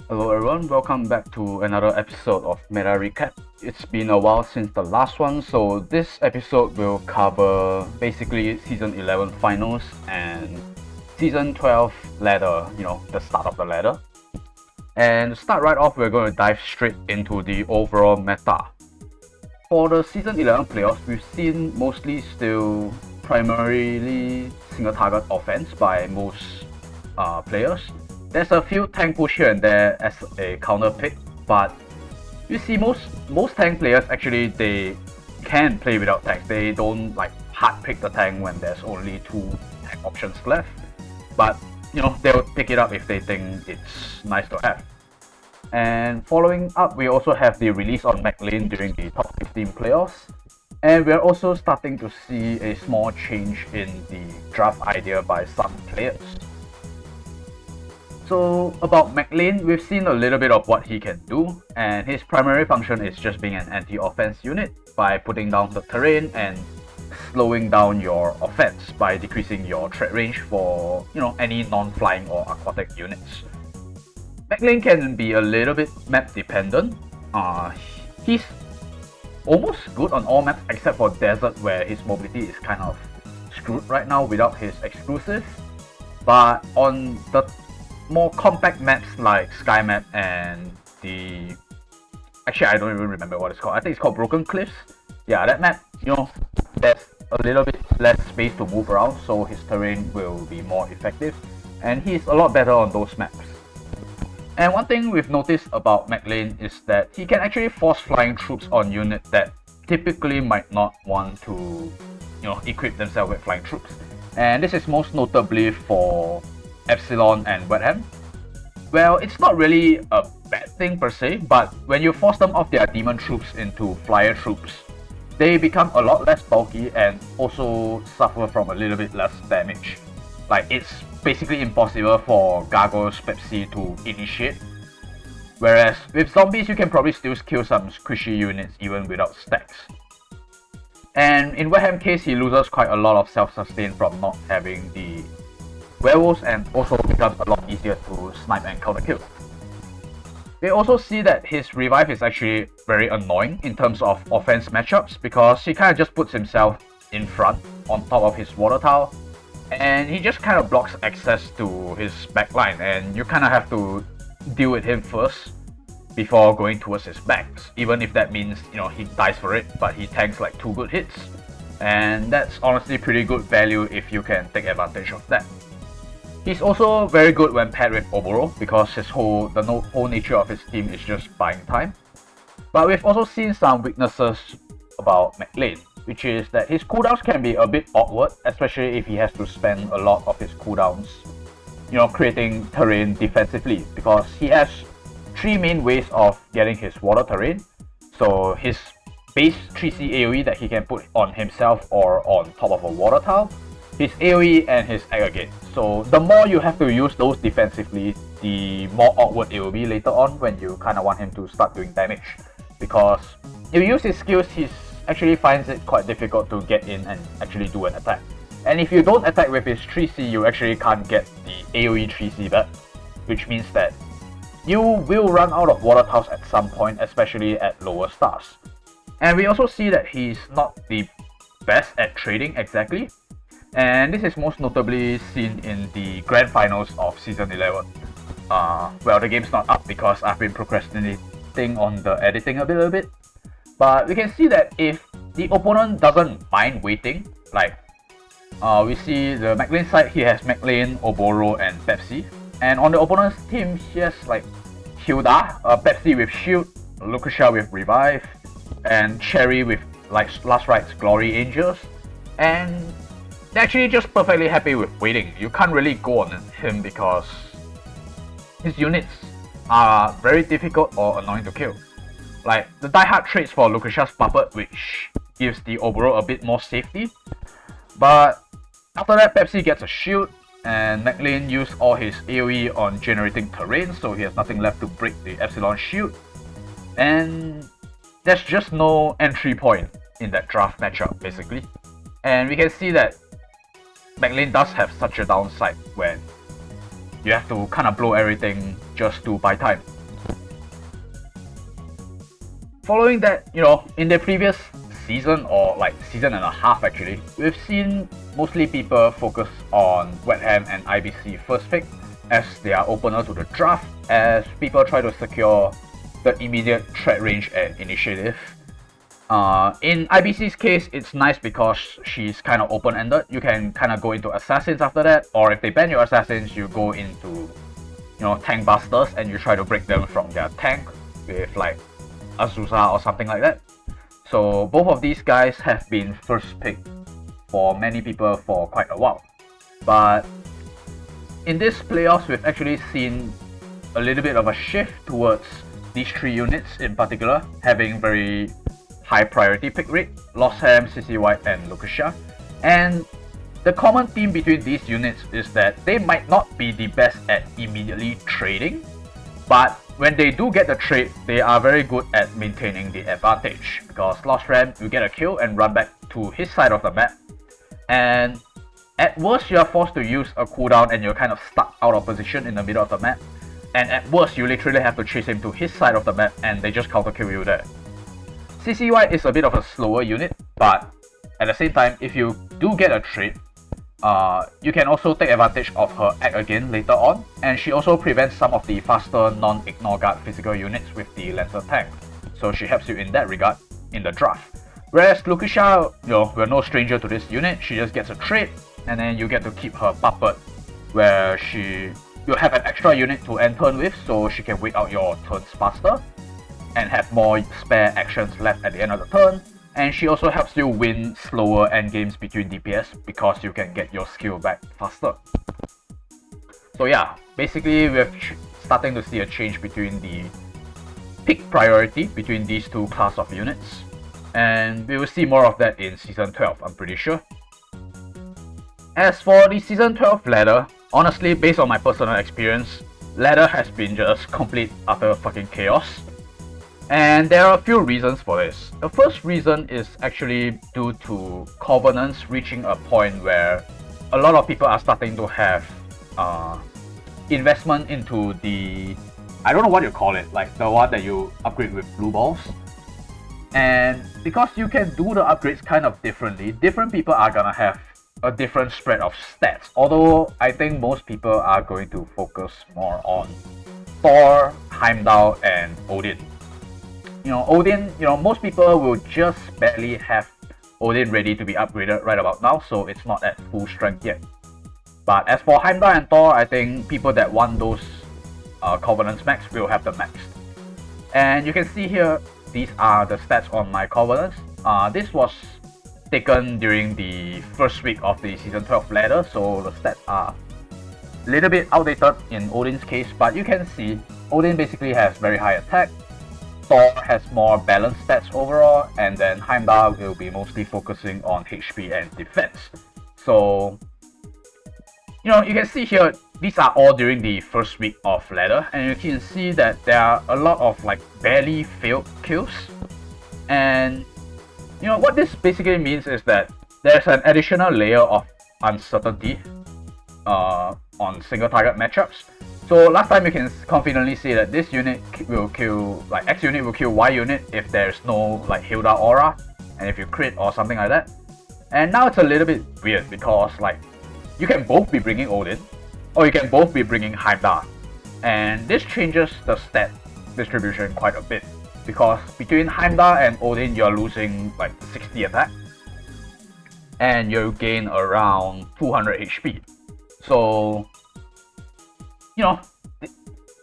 Hello everyone, welcome back to another episode of Meta Recap. It's been a while since the last one, so this episode will cover basically Season 11 finals and Season 12 ladder, the start of the ladder. And to start right off, we're going to dive straight into the overall meta. For the Season 11 playoffs, we've seen mostly still primarily single target offense by most players. There's a few tank push here and there as a counter pick, but you see most tank players actually they can play without tanks. They don't like hard pick the tank when there's only two tank options left, but they'll pick it up if they think it's nice to have. And following up, we also have the release on McLean during the top 15 playoffs. And we're also starting to see a small change in the draft idea by some players. So about McLean, we've seen a little bit of what he can do, and his primary function is just being an anti-offense unit by putting down the terrain and slowing down your offense by decreasing your threat range for any non-flying or aquatic units. McLean can be a little bit map dependent. He's almost good on all maps except for desert where his mobility is kind of screwed right now without his exclusive. But on the more compact maps like Sky Map and the... Actually, I don't even remember what it's called. I think it's called Broken Cliffs. Yeah, that map, there's a little bit less space to move around, so his terrain will be more effective. And he's a lot better on those maps. And one thing we've noticed about McLean is that he can actually force flying troops on units that typically might not want to, equip themselves with flying troops. And this is most notably for Epsilon and Wetham. Well, it's not really a bad thing per se, but when you force them off their demon troops into flyer troops, they become a lot less bulky and also suffer from a little bit less damage. Like, it's basically impossible for Gargoyle's Pepsi to initiate. Whereas with zombies, you can probably still kill some squishy units even without stacks. And in Wetham's case, he loses quite a lot of self-sustain from not having the werewolves, and also becomes a lot easier to snipe and counter kill. We also see that his revive is actually very annoying in terms of offense matchups because he kind of just puts himself in front on top of his water tower, and he just kind of blocks access to his backline, and you kind of have to deal with him first before going towards his backs, even if that means he dies for it, but he tanks like 2 good hits, and that's honestly pretty good value if you can take advantage of that. He's also very good when paired with Oboro because the whole nature of his team is just buying time. But we've also seen some weaknesses about McLean, which is that his cooldowns can be a bit awkward, especially if he has to spend a lot of his cooldowns, creating terrain defensively, because he has 3 main ways of getting his water terrain. So his base 3C AoE that he can put on himself or on top of a water tile, his AoE and his aggregate. So the more you have to use those defensively, the more awkward it will be later on when you kind of want him to start doing damage. Because if you use his skills, he actually finds it quite difficult to get in and actually do an attack. And if you don't attack with his 3C, you actually can't get the AoE 3C back, which means that you will run out of water tiles at some point, especially at lower stars. And we also see that he's not the best at trading exactly. And this is most notably seen in the grand finals of Season 11. Well, the game's not up because I've been procrastinating on the editing a little bit. But we can see that if the opponent doesn't mind waiting, like we see the McLean side, he has McLean, Oboro, and Pepsi. And on the opponent's team, he has like Hilda, Pepsi with Shield, Lucretia with Revive, and Cherry with like Last Right's Glory Angels. And they're actually just perfectly happy with waiting. You can't really go on him because his units are very difficult or annoying to kill. Like the diehard traits for Lucretia's Puppet, which gives the Oboro a bit more safety. But after that, Pepsi gets a shield, and McLean used all his AoE on generating terrain, so he has nothing left to break the Epsilon shield. And there's just no entry point in that draft matchup, basically. And we can see that McLean does have such a downside when you have to kind of blow everything just to buy time. Following that, in the previous season, or like season and a half actually, we've seen mostly people focus on Wetham and IBC first pick as their opener to the draft, as people try to secure the immediate threat range and initiative. In IBC's case, it's nice because she's kind of open-ended. You can kind of go into assassins after that, or if they ban your assassins, you go into tank busters and you try to break them from their tank with like Azusa or something like that. So both of these guys have been first pick for many people for quite a while. But in this playoffs, we've actually seen a little bit of a shift towards these three units in particular having very high priority pick rate: Losham, CC White, and Lucasia. And the common theme between these units is that they might not be the best at immediately trading, but when they do get the trade, they are very good at maintaining the advantage, because Losham, you get a kill and run back to his side of the map, and at worst you are forced to use a cooldown and you're kind of stuck out of position in the middle of the map, and at worst you literally have to chase him to his side of the map and they just counter kill you there. CC White is a bit of a slower unit, but at the same time, if you do get a trade, you can also take advantage of her act again later on, and she also prevents some of the faster non-ignore guard physical units with the Lancer tank, so she helps you in that regard in the draft. Whereas Lucasia, we're no stranger to this unit. She just gets a trade, and then you get to keep her puppet, where you'll have an extra unit to end turn with, so she can wait out your turns faster and have more spare actions left at the end of the turn. And she also helps you win slower endgames between DPS because you can get your skill back faster. So yeah, basically we're starting to see a change between the pick priority between these two class of units, and we will see more of that in Season 12, I'm pretty sure. As for the Season 12 ladder, honestly, based on my personal experience, ladder has been just complete utter fucking chaos. And there are a few reasons for this. The first reason is actually due to Covenants reaching a point where a lot of people are starting to have investment into the, I don't know what you call it, like the one that you upgrade with blue balls. And because you can do the upgrades kind of differently, different people are gonna have a different spread of stats. Although I think most people are going to focus more on Thor, Heimdall, and Odin. Odin, most people will just barely have Odin ready to be upgraded right about now, so it's not at full strength yet. But as for Heimdall and Thor, I think people that want those Covenants max will have the max. And you can see here, these are the stats on my Covenants. This was taken during the first week of the Season 12 ladder, so the stats are a little bit outdated in Odin's case, but you can see Odin basically has very high attack, Thor has more balanced stats overall, and then Heimdall will be mostly focusing on HP and defense. So, you can see here, these are all during the first week of ladder, and you can see that there are a lot of like barely failed kills. And what this basically means is that there's an additional layer of uncertainty on single target matchups. So last time you can confidently say that this unit will kill, like X unit will kill Y unit if there's no like Hilda aura, and if you crit or something like that. And now it's a little bit weird because like you can both be bringing Odin, or you can both be bringing Heimdall. And this changes the stat distribution quite a bit, because between Heimdall and Odin you're losing like 60 attack, and you gain around 200 HP. So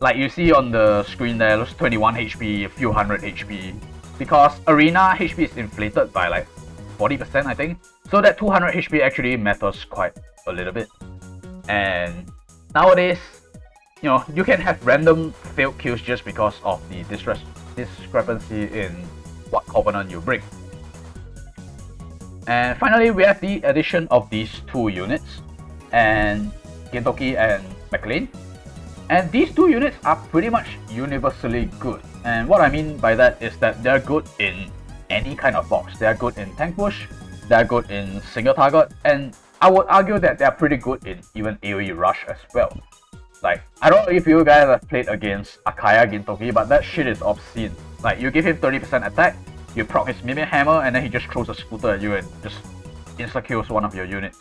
like you see on the screen there, there's 21 HP, a few hundred HP, because arena HP is inflated by like 40%, I think. So that 200 HP actually matters quite a little bit. And nowadays, you can have random failed kills just because of the discrepancy in what Covenant you bring. And finally, we have the addition of these two units, and Gintoki and McLean. And these two units are pretty much universally good. And what I mean by that is that they're good in any kind of box. They're good in tank push, they're good in single target, and I would argue that they're pretty good in even AoE rush as well. Like, I don't know if you guys have played against Akaya Gintoki, but that shit is obscene. Like, you give him 30% attack, you proc his Mimic Hammer, and then he just throws a scooter at you and just insta-kills one of your units.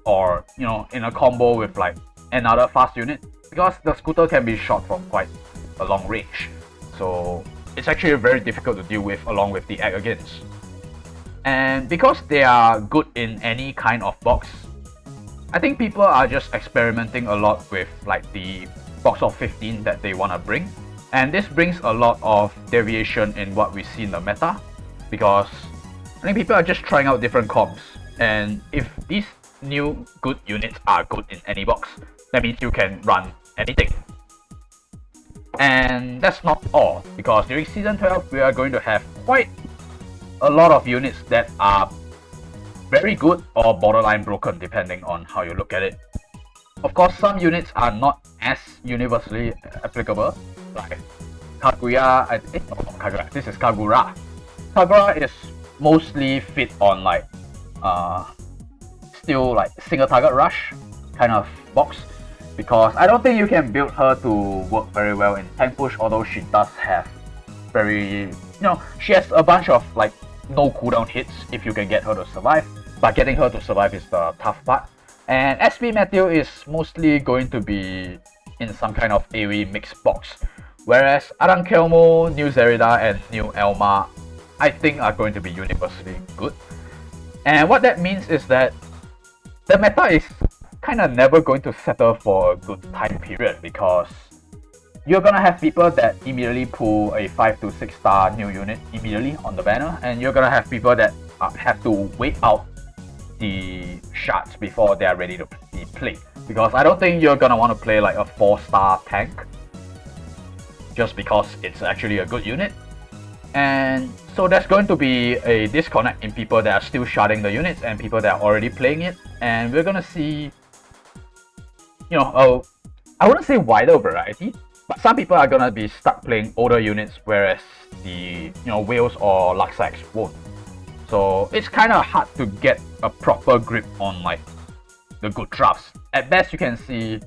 Or, you know, in a combo with like another fast unit, because the scooter can be shot from quite a long range. So it's actually very difficult to deal with along with the Egg Against. And because they are good in any kind of box, I think people are just experimenting a lot with like the box of 15 that they want to bring. And this brings a lot of deviation in what we see in the meta, because I think people are just trying out different comps. And if these new good units are good in any box, that means you can run anything. And that's not all, because during Season 12 we are going to have quite a lot of units that are very good or borderline broken depending on how you look at it. Of course, some units are not as universally applicable, like Kaguya. Kaguya. This is Kagura. Kagura is mostly fit on like still like single target rush kind of box, because I don't think you can build her to work very well in tank push, although she does have very, you know, she has a bunch of like no cooldown hits if you can get her to survive, but getting her to survive is the tough part. And SP Matthew is mostly going to be in some kind of AoE mixed box, whereas Adankelmo, New Zerida and New Elma I think are going to be universally good. And what that means is that the meta is kind of never going to settle for a good time period, because you're gonna have people that immediately pull a 5 to 6 star new unit immediately on the banner, and you're gonna have people that have to wait out the shards before they are ready to be played, because I don't think you're gonna want to play like a 4-star tank just because it's actually a good unit. And so there's going to be a disconnect in people that are still sharding the units and people that are already playing it, and we're gonna see, you know, I wouldn't say wider variety, but some people are gonna be stuck playing older units, whereas the, you know, whales or Luxax won't. So it's kind of hard to get a proper grip on like the good drafts. At best you can see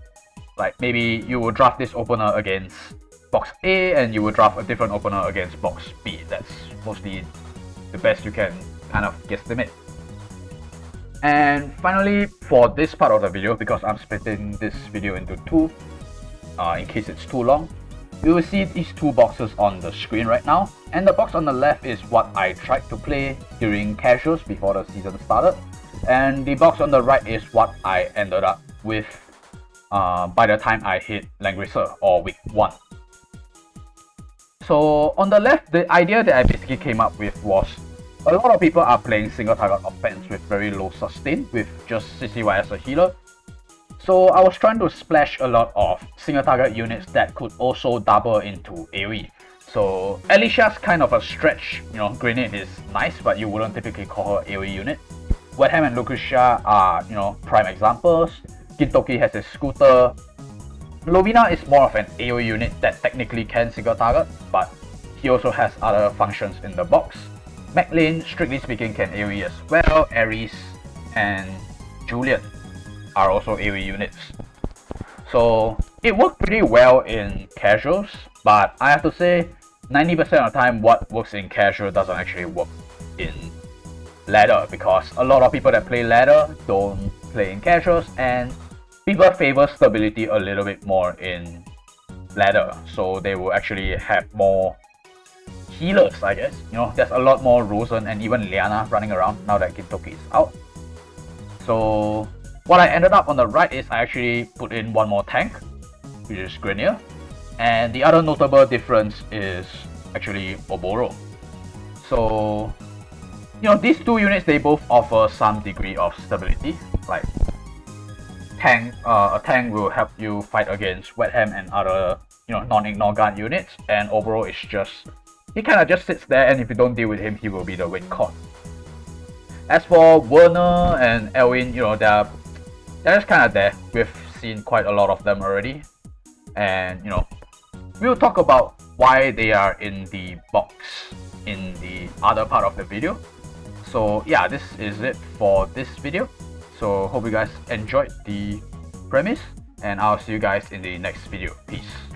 like maybe you will draft this opener against box A and you will draft a different opener against box B. That's mostly the best you can kind of guesstimate. And finally, for this part of the video, because I'm splitting this video into two in case it's too long, you will see these two boxes on the screen right now, and the box on the left is what I tried to play during casuals before the season started, and the box on the right is what I ended up with by the time I hit Langrisser or week 1. So on the left, the idea that I basically came up with was a lot of people are playing single target offense with very low sustain with just CCY as a healer. So I was trying to splash a lot of single target units that could also double into AoE. So Alicia's kind of a stretch, you know, Grenade is nice, but you wouldn't typically call her AoE unit. Wetham and Lucretia are, you know, prime examples. Gintoki has a scooter. Lovina is more of an AoE unit that technically can single target, but he also has other functions in the box. Maclean, strictly speaking, can AoE as well. Ares and Julian are also AoE units. So it worked pretty well in casuals, but I have to say 90% of the time what works in casual doesn't actually work in ladder, because a lot of people that play ladder don't play in casuals, and people favor stability a little bit more in ladder, so they will actually have more healers, I guess. You know, there's a lot more Rosen and even Liana running around now that Gintoki is out. So what I ended up on the right is I actually put in one more tank, which is Grenier, and the other notable difference is actually Oboro. So, you know, these two units, they both offer some degree of stability. Like a tank will help you fight against Wetham and other, you know, non-ignore gun units, and Oboro is just, he kind of just sits there, and if you don't deal with him, he will be the win con. As for Werner and Elwin, you know, they're just kind of there. We've seen quite a lot of them already, and you know, we'll talk about why they are in the box in the other part of the video. So yeah, this is it for this video. So hope you guys enjoyed the premise, and I'll see you guys in the next video. Peace.